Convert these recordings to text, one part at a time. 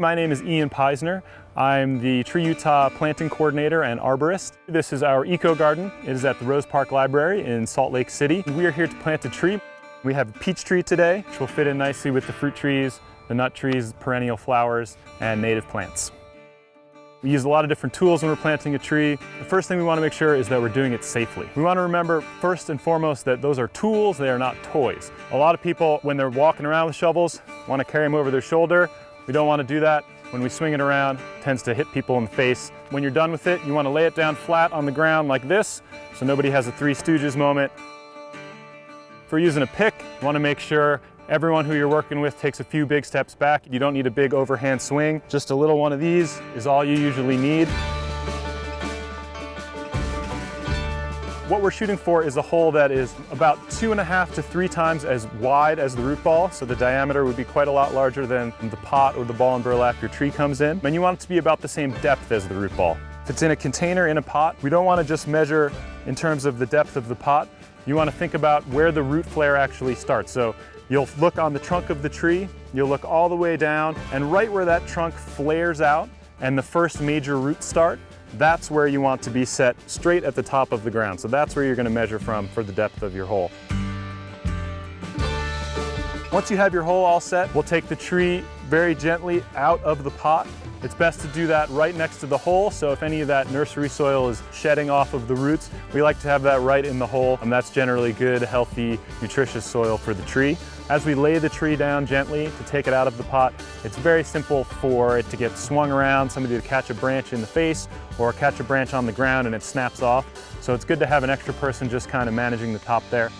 My name is Ian Peisner. I'm the TreeUtah planting coordinator and arborist. This is our eco garden. It is at the Rose Park Library in Salt Lake City. We are here to plant a tree. We have a peach tree today, which will fit in nicely with the fruit trees, the nut trees, perennial flowers, and native plants. We use a lot of different tools when we're planting a tree. The first thing we want to make sure is that we're doing it safely. We want to remember first and foremost that those are tools, they are not toys. A lot of people, when they're walking around with shovels, want to carry them over their shoulder. We don't want to do that. When we swing it around, it tends to hit people in the face. When you're done with it, you want to lay it down flat on the ground like this, so nobody has a Three Stooges moment. If we're using a pick, you want to make sure everyone who you're working with takes a few big steps back. You don't need a big overhand swing. Just a little one of these is all you usually need. What we're shooting for is a hole that is about 2.5 to 3 times as wide as the root ball, so the diameter would be quite a lot larger than the pot or the ball and burlap your tree comes in. And you want it to be about the same depth as the root ball. If it's in a container, in a pot, we don't want to just measure in terms of the depth of the pot. You want to think about where the root flare actually starts. So you'll look on the trunk of the tree, you'll look all the way down, and right where that trunk flares out and the first major roots start, that's where you want to be set straight at the top of the ground. So that's where you're going to measure from for the depth of your hole. Once you have your hole all set, we'll take the tree very gently out of the pot. It's best to do that right next to the hole, so if any of that nursery soil is shedding off of the roots, we like to have that right in the hole, and that's generally good, healthy, nutritious soil for the tree. As we lay the tree down gently to take it out of the pot, it's very simple for it to get swung around, somebody to catch a branch in the face or catch a branch on the ground and it snaps off. So it's good to have an extra person just kind of managing the top there.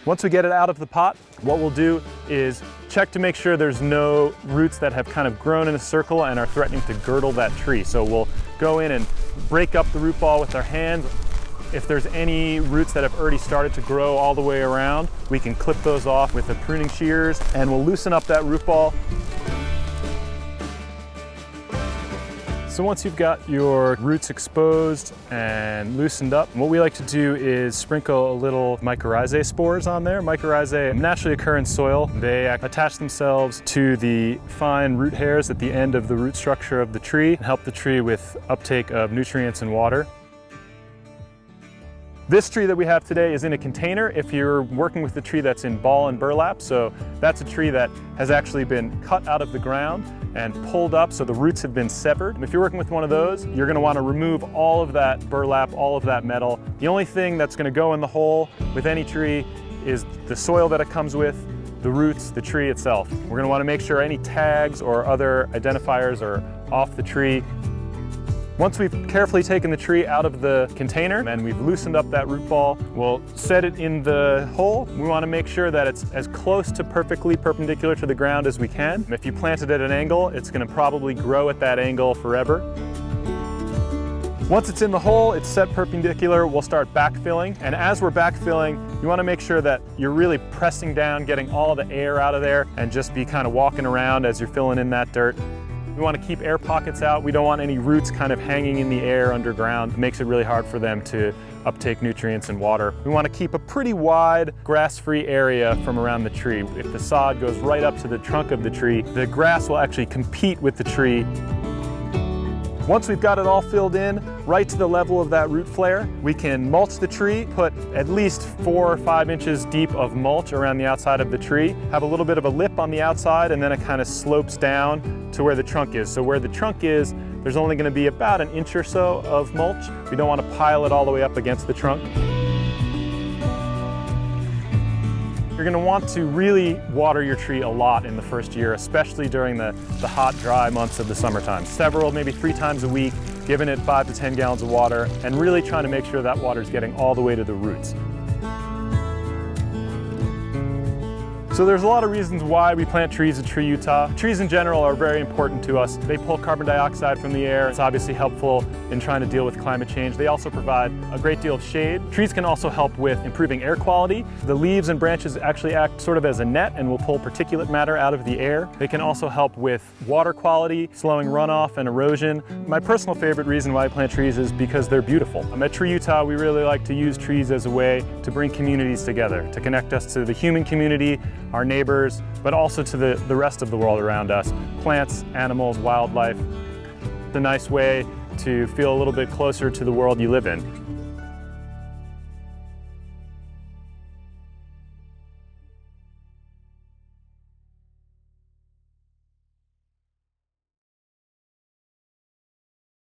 Once we get it out of the pot, what we'll do is check to make sure there's no roots that have kind of grown in a circle and are threatening to girdle that tree. So we'll go in and break up the root ball with our hands. If there's any roots that have already started to grow all the way around, we can clip those off with the pruning shears and we'll loosen up that root ball. So once you've got your roots exposed and loosened up, what we like to do is sprinkle a little mycorrhizae spores on there. Mycorrhizae naturally occur in soil. They attach themselves to the fine root hairs at the end of the root structure of the tree and help the tree with uptake of nutrients and water. This tree that we have today is in a container. If you're working with the tree that's in ball and burlap, so that's a tree that has actually been cut out of the ground and pulled up so the roots have been severed. If you're working with one of those, you're going to want to remove all of that burlap, all of that metal. The only thing that's going to go in the hole with any tree is the soil that it comes with, the roots, the tree itself. We're going to want to make sure any tags or other identifiers are off the tree. Once we've carefully taken the tree out of the container and we've loosened up that root ball, we'll set it in the hole. We want to make sure that it's as close to perfectly perpendicular to the ground as we can. If you plant it at an angle, it's going to probably grow at that angle forever. Once it's in the hole, it's set perpendicular, we'll start backfilling. And as we're backfilling, you want to make sure that you're really pressing down, getting all the air out of there, and just be kind of walking around as you're filling in that dirt. We want to keep air pockets out. We don't want any roots kind of hanging in the air underground. It makes it really hard for them to uptake nutrients and water. We want to keep a pretty wide grass-free area from around the tree. If the sod goes right up to the trunk of the tree, the grass will actually compete with the tree. Once we've got it all filled in, right to the level of that root flare, we can mulch the tree, put at least 4 or 5 inches deep of mulch around the outside of the tree, have a little bit of a lip on the outside, and then it kind of slopes down to where the trunk is. So where the trunk is, there's only going to be about 1 inch or so of mulch. We don't want to pile it all the way up against the trunk. You're going to want to really water your tree a lot in the first year, especially during the hot, dry months of the summertime. Several, maybe 3 times a week, giving it 5 to 10 gallons of water, and really trying to make sure that water is getting all the way to the roots. So there's a lot of reasons why we plant trees at TreeUtah. Trees in general are very important to us. They pull carbon dioxide from the air. It's obviously helpful in trying to deal with climate change. They also provide a great deal of shade. Trees can also help with improving air quality. The leaves and branches actually act sort of as a net and will pull particulate matter out of the air. They can also help with water quality, slowing runoff and erosion. My personal favorite reason why I plant trees is because they're beautiful. At TreeUtah, we really like to use trees as a way to bring communities together, to connect us to the human community, our neighbors, but also to the rest of the world around us. Plants, animals, wildlife. It's a nice way to feel a little bit closer to the world you live in.